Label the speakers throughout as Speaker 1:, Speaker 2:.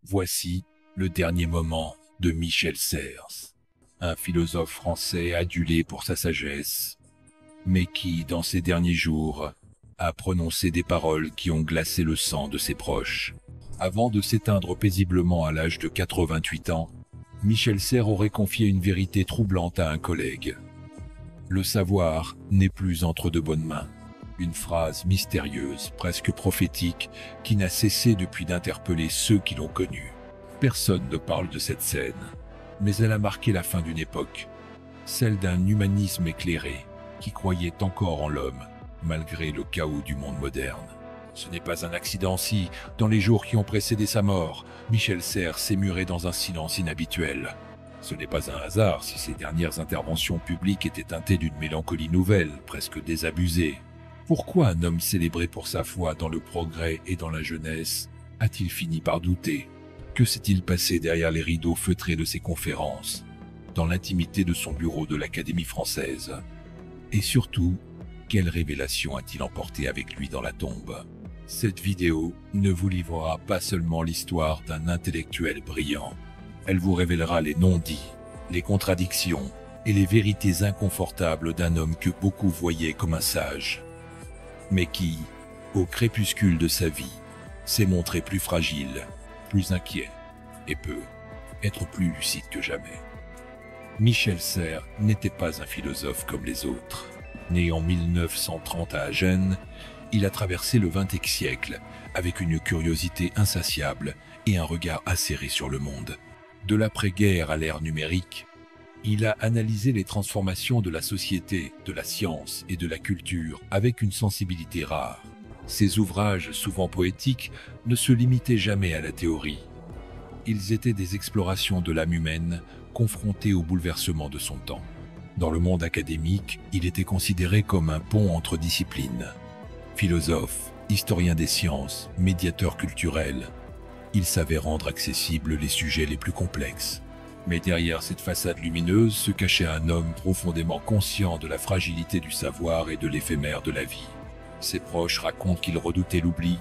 Speaker 1: Voici le dernier moment de Michel Serres, un philosophe français adulé pour sa sagesse, mais qui, dans ses derniers jours, a prononcé des paroles qui ont glacé le sang de ses proches. Avant de s'éteindre paisiblement à l'âge de 88 ans, Michel Serres aurait confié une vérité troublante à un collègue. Le savoir n'est plus entre de bonnes mains. Une phrase mystérieuse, presque prophétique, qui n'a cessé depuis d'interpeller ceux qui l'ont connue. Personne ne parle de cette scène, mais elle a marqué la fin d'une époque, celle d'un humanisme éclairé, qui croyait encore en l'homme, malgré le chaos du monde moderne. Ce n'est pas un accident si, dans les jours qui ont précédé sa mort, Michel Serres s'est muré dans un silence inhabituel. Ce n'est pas un hasard si ses dernières interventions publiques étaient teintées d'une mélancolie nouvelle, presque désabusée. Pourquoi un homme célébré pour sa foi dans le progrès et dans la jeunesse a-t-il fini par douter? Que s'est-il passé derrière les rideaux feutrés de ses conférences, dans l'intimité de son bureau de l'Académie française? Et surtout, quelle révélation a-t-il emporté avec lui dans la tombe? Cette vidéo ne vous livrera pas seulement l'histoire d'un intellectuel brillant. Elle vous révélera les non-dits, les contradictions et les vérités inconfortables d'un homme que beaucoup voyaient comme un sage, mais qui, au crépuscule de sa vie, s'est montré plus fragile, plus inquiet et peut être plus lucide que jamais. Michel Serres n'était pas un philosophe comme les autres. Né en 1930 à Agen, il a traversé le XXe siècle avec une curiosité insatiable et un regard acéré sur le monde. De l'après-guerre à l'ère numérique, il a analysé les transformations de la société, de la science et de la culture avec une sensibilité rare. Ses ouvrages, souvent poétiques, ne se limitaient jamais à la théorie. Ils étaient des explorations de l'âme humaine confrontées au bouleversement de son temps. Dans le monde académique, il était considéré comme un pont entre disciplines. Philosophe, historien des sciences, médiateur culturel, il savait rendre accessibles les sujets les plus complexes. Mais derrière cette façade lumineuse se cachait un homme profondément conscient de la fragilité du savoir et de l'éphémère de la vie. Ses proches racontent qu'il redoutait l'oubli,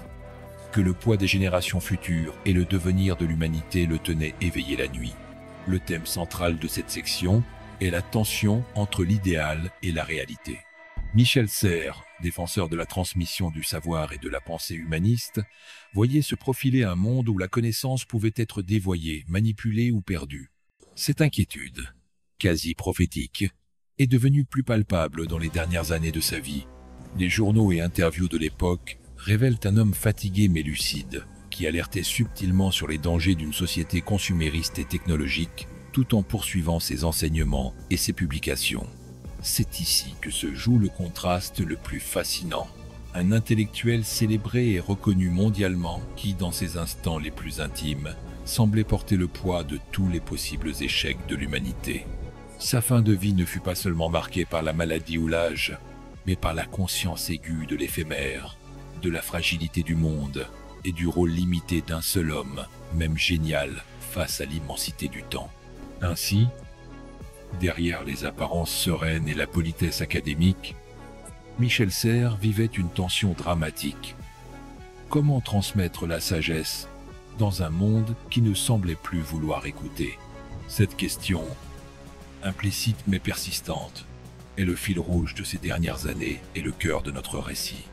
Speaker 1: que le poids des générations futures et le devenir de l'humanité le tenaient éveillé la nuit. Le thème central de cette section est la tension entre l'idéal et la réalité. Michel Serres, défenseur de la transmission du savoir et de la pensée humaniste, voyait se profiler un monde où la connaissance pouvait être dévoyée, manipulée ou perdue. Cette inquiétude, quasi prophétique, est devenue plus palpable dans les dernières années de sa vie. Les journaux et interviews de l'époque révèlent un homme fatigué mais lucide, qui alertait subtilement sur les dangers d'une société consumériste et technologique, tout en poursuivant ses enseignements et ses publications. C'est ici que se joue le contraste le plus fascinant. Un intellectuel célébré et reconnu mondialement qui, dans ses instants les plus intimes, semblait porter le poids de tous les possibles échecs de l'humanité. Sa fin de vie ne fut pas seulement marquée par la maladie ou l'âge, mais par la conscience aiguë de l'éphémère, de la fragilité du monde et du rôle limité d'un seul homme, même génial, face à l'immensité du temps. Ainsi, derrière les apparences sereines et la politesse académique, Michel Serres vivait une tension dramatique. Comment transmettre la sagesse dans un monde qui ne semblait plus vouloir écouter? Cette question, implicite mais persistante, est le fil rouge de ces dernières années et le cœur de notre récit.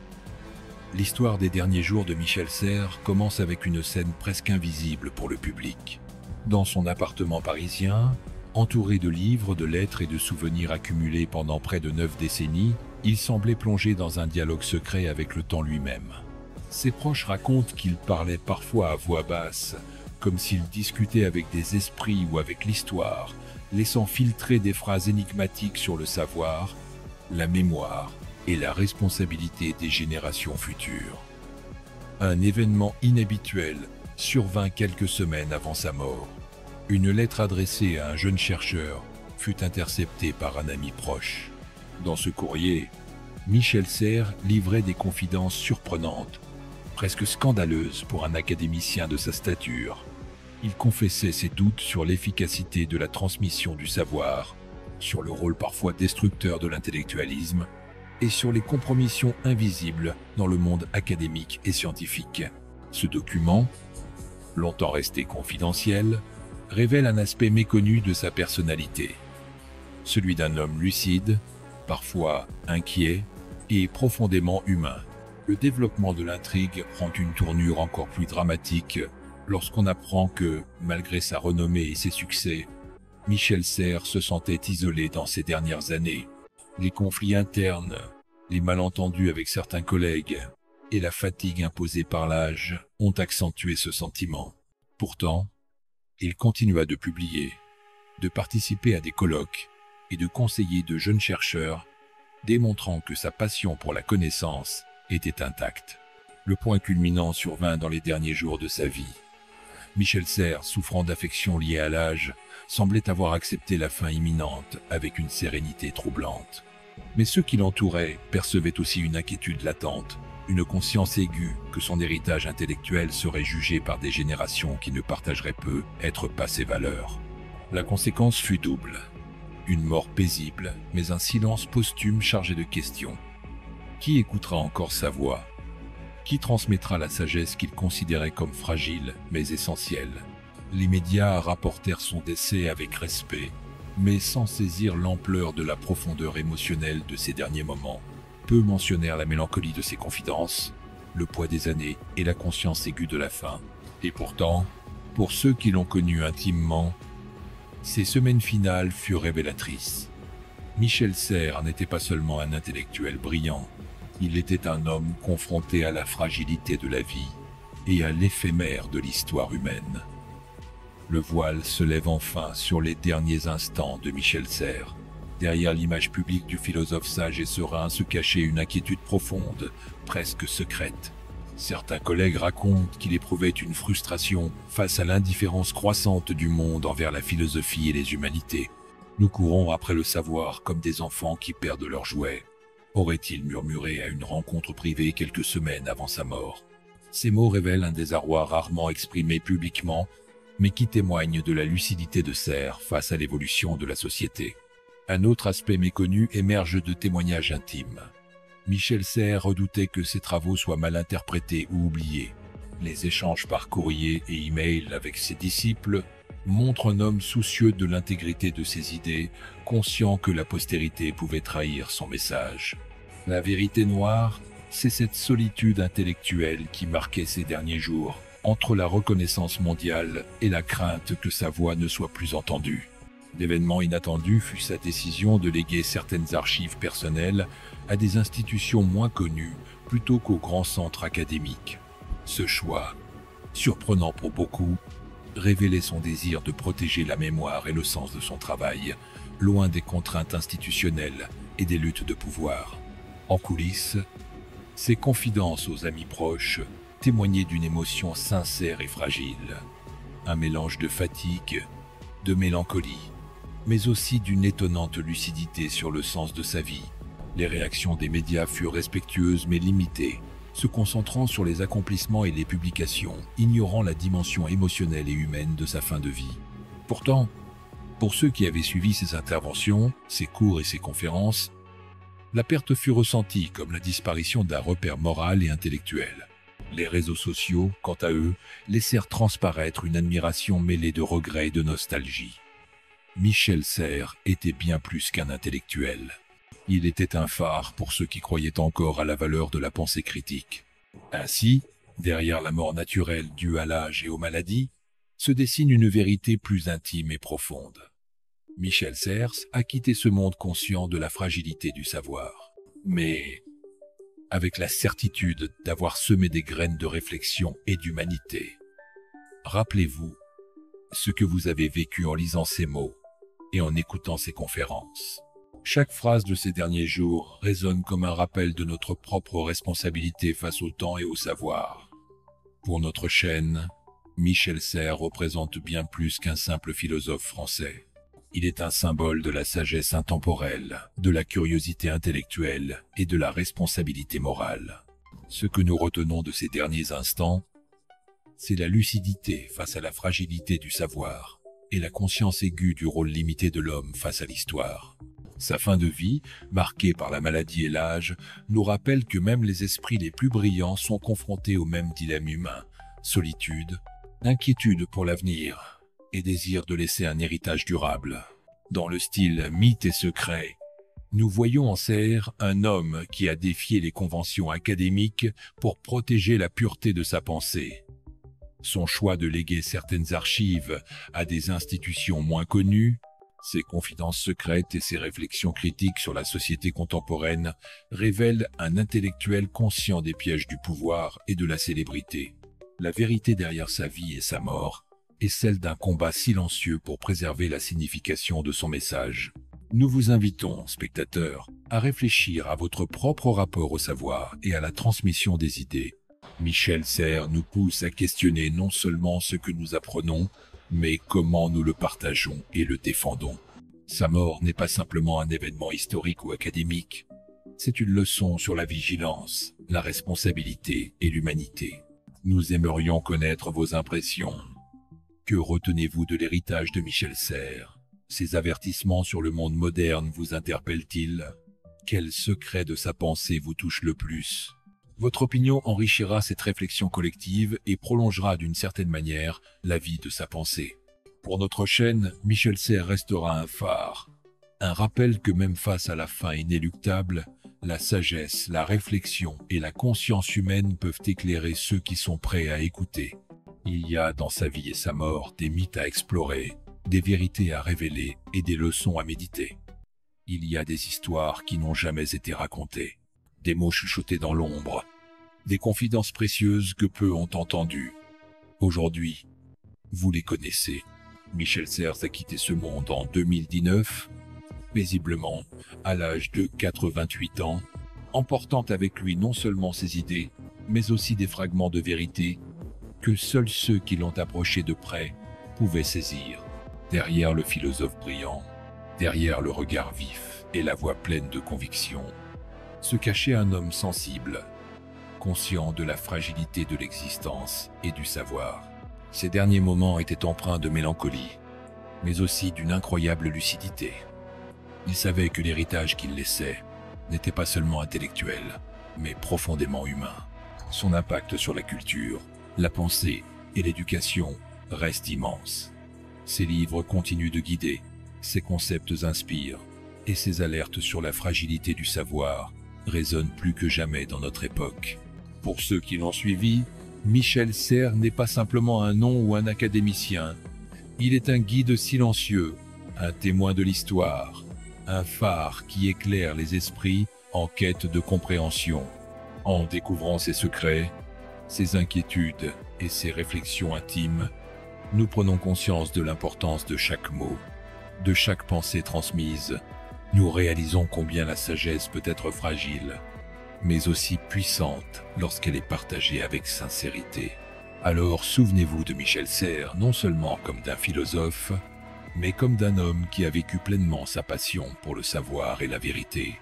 Speaker 1: L'histoire des derniers jours de Michel Serres commence avec une scène presque invisible pour le public. Dans son appartement parisien, entouré de livres, de lettres et de souvenirs accumulés pendant près de 9 décennies, il semblait plongé dans un dialogue secret avec le temps lui-même. Ses proches racontent qu'il parlait parfois à voix basse, comme s'il discutait avec des esprits ou avec l'histoire, laissant filtrer des phrases énigmatiques sur le savoir, la mémoire et la responsabilité des générations futures. Un événement inhabituel survint quelques semaines avant sa mort. Une lettre adressée à un jeune chercheur fut interceptée par un ami proche. Dans ce courrier, Michel Serres livrait des confidences surprenantes, presque scandaleuses pour un académicien de sa stature. Il confessait ses doutes sur l'efficacité de la transmission du savoir, sur le rôle parfois destructeur de l'intellectualisme et sur les compromissions invisibles dans le monde académique et scientifique. Ce document, longtemps resté confidentiel, révèle un aspect méconnu de sa personnalité. Celui d'un homme lucide, parfois inquiet et profondément humain. Le développement de l'intrigue prend une tournure encore plus dramatique lorsqu'on apprend que, malgré sa renommée et ses succès, Michel Serres se sentait isolé dans ces dernières années. Les conflits internes, les malentendus avec certains collègues et la fatigue imposée par l'âge ont accentué ce sentiment. Pourtant, il continua de publier, de participer à des colloques et de conseiller de jeunes chercheurs, démontrant que sa passion pour la connaissance était intacte. Le point culminant survint dans les derniers jours de sa vie. Michel Serres, souffrant d'affections liées à l'âge, semblait avoir accepté la fin imminente avec une sérénité troublante. Mais ceux qui l'entouraient percevaient aussi une inquiétude latente, une conscience aiguë que son héritage intellectuel serait jugé par des générations qui ne partageraient peu être pas ses valeurs. La conséquence fut double. Une mort paisible, mais un silence posthume chargé de questions. Qui écoutera encore sa voix ? Qui transmettra la sagesse qu'il considérait comme fragile mais essentielle ? Les médias rapportèrent son décès avec respect, mais sans saisir l'ampleur de la profondeur émotionnelle de ses derniers moments. Peu mentionnèrent la mélancolie de ses confidences, le poids des années et la conscience aiguë de la fin. Et pourtant, pour ceux qui l'ont connu intimement, ces semaines finales furent révélatrices. Michel Serres n'était pas seulement un intellectuel brillant, il était un homme confronté à la fragilité de la vie et à l'éphémère de l'histoire humaine. Le voile se lève enfin sur les derniers instants de Michel Serres. Derrière l'image publique du philosophe sage et serein se cachait une inquiétude profonde, presque secrète. Certains collègues racontent qu'il éprouvait une frustration face à l'indifférence croissante du monde envers la philosophie et les humanités. Nous courons après le savoir comme des enfants qui perdent leurs jouets, aurait-il murmuré à une rencontre privée quelques semaines avant sa mort. Ces mots révèlent un désarroi rarement exprimé publiquement, mais qui témoigne de la lucidité de Serres face à l'évolution de la société. Un autre aspect méconnu émerge de témoignages intimes. Michel Serres redoutait que ses travaux soient mal interprétés ou oubliés. Les échanges par courrier et email avec ses disciples montrent un homme soucieux de l'intégrité de ses idées, conscient que la postérité pouvait trahir son message. La vérité noire, c'est cette solitude intellectuelle qui marquait ses derniers jours, entre la reconnaissance mondiale et la crainte que sa voix ne soit plus entendue. L'événement inattendu fut sa décision de léguer certaines archives personnelles à des institutions moins connues plutôt qu'aux grands centres académiques. Ce choix, surprenant pour beaucoup, révélait son désir de protéger la mémoire et le sens de son travail, loin des contraintes institutionnelles et des luttes de pouvoir. En coulisses, ses confidences aux amis proches témoignaient d'une émotion sincère et fragile, un mélange de fatigue, de mélancolie, mais aussi d'une étonnante lucidité sur le sens de sa vie. Les réactions des médias furent respectueuses mais limitées, se concentrant sur les accomplissements et les publications, ignorant la dimension émotionnelle et humaine de sa fin de vie. Pourtant, pour ceux qui avaient suivi ses interventions, ses cours et ses conférences, la perte fut ressentie comme la disparition d'un repère moral et intellectuel. Les réseaux sociaux, quant à eux, laissèrent transparaître une admiration mêlée de regret et de nostalgie. Michel Serres était bien plus qu'un intellectuel. Il était un phare pour ceux qui croyaient encore à la valeur de la pensée critique. Ainsi, derrière la mort naturelle due à l'âge et aux maladies, se dessine une vérité plus intime et profonde. Michel Serres a quitté ce monde conscient de la fragilité du savoir, mais avec la certitude d'avoir semé des graines de réflexion et d'humanité. Rappelez-vous ce que vous avez vécu en lisant ces mots et en écoutant ces conférences. Chaque phrase de ces derniers jours résonne comme un rappel de notre propre responsabilité face au temps et au savoir. Pour notre chaîne, Michel Serres représente bien plus qu'un simple philosophe français. Il est un symbole de la sagesse intemporelle, de la curiosité intellectuelle et de la responsabilité morale. Ce que nous retenons de ces derniers instants, c'est la lucidité face à la fragilité du savoir et la conscience aiguë du rôle limité de l'homme face à l'histoire. Sa fin de vie, marquée par la maladie et l'âge, nous rappelle que même les esprits les plus brillants sont confrontés au même dilemme humain, solitude inquiétude pour l'avenir et désir de laisser un héritage durable. Dans le style mythe et secret, nous voyons en Serres un homme qui a défié les conventions académiques pour protéger la pureté de sa pensée. Son choix de léguer certaines archives à des institutions moins connues, ses confidences secrètes et ses réflexions critiques sur la société contemporaine révèlent un intellectuel conscient des pièges du pouvoir et de la célébrité. La vérité derrière sa vie et sa mort est celle d'un combat silencieux pour préserver la signification de son message. Nous vous invitons, spectateurs, à réfléchir à votre propre rapport au savoir et à la transmission des idées. Michel Serres nous pousse à questionner non seulement ce que nous apprenons, mais comment nous le partageons et le défendons. Sa mort n'est pas simplement un événement historique ou académique, c'est une leçon sur la vigilance, la responsabilité et l'humanité. Nous aimerions connaître vos impressions. Que retenez-vous de l'héritage de Michel Serres? Ses avertissements sur le monde moderne vous interpellent-ils? Quel secret de sa pensée vous touche le plus? Votre opinion enrichira cette réflexion collective et prolongera d'une certaine manière la vie de sa pensée. Pour notre chaîne, Michel Serres restera un phare, un rappel que même face à la fin inéluctable, la sagesse, la réflexion et la conscience humaine peuvent éclairer ceux qui sont prêts à écouter. Il y a dans sa vie et sa mort des mythes à explorer, des vérités à révéler et des leçons à méditer. Il y a des histoires qui n'ont jamais été racontées, des mots chuchotés dans l'ombre, des confidences précieuses que peu ont entendues. Aujourd'hui, vous les connaissez. Michel Serres a quitté ce monde en 2019, paisiblement, à l'âge de 88 ans, emportant avec lui non seulement ses idées, mais aussi des fragments de vérité que seuls ceux qui l'ont approché de près pouvaient saisir. Derrière le philosophe brillant, derrière le regard vif et la voix pleine de conviction, se cachait un homme sensible, conscient de la fragilité de l'existence et du savoir. Ses derniers moments étaient empreints de mélancolie, mais aussi d'une incroyable lucidité. Il savait que l'héritage qu'il laissait n'était pas seulement intellectuel, mais profondément humain. Son impact sur la culture, la pensée et l'éducation reste immense. Ses livres continuent de guider, ses concepts inspirent, et ses alertes sur la fragilité du savoir résonnent plus que jamais dans notre époque. Pour ceux qui l'ont suivi, Michel Serres n'est pas simplement un nom ou un académicien. Il est un guide silencieux, un témoin de l'histoire, un phare qui éclaire les esprits en quête de compréhension. En découvrant ses secrets, ses inquiétudes et ses réflexions intimes, nous prenons conscience de l'importance de chaque mot, de chaque pensée transmise. Nous réalisons combien la sagesse peut être fragile, mais aussi puissante lorsqu'elle est partagée avec sincérité. Alors souvenez-vous de Michel Serres non seulement comme d'un philosophe, mais comme d'un homme qui a vécu pleinement sa passion pour le savoir et la vérité.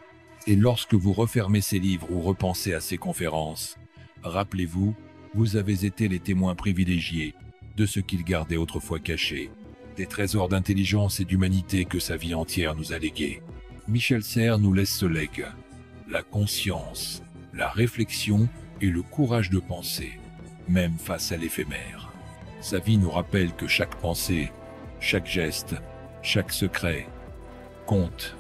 Speaker 1: Et lorsque vous refermez ses livres ou repensez à ses conférences, rappelez-vous, vous avez été les témoins privilégiés de ce qu'il gardait autrefois caché, des trésors d'intelligence et d'humanité que sa vie entière nous a légués. Michel Serres nous laisse ce legs, la conscience, la réflexion et le courage de penser, même face à l'éphémère. Sa vie nous rappelle que chaque pensée, chaque geste, chaque secret compte,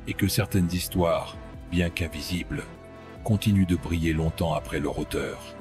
Speaker 1: et que certaines histoires, bien qu'invisibles, continuent de briller longtemps après leur auteur.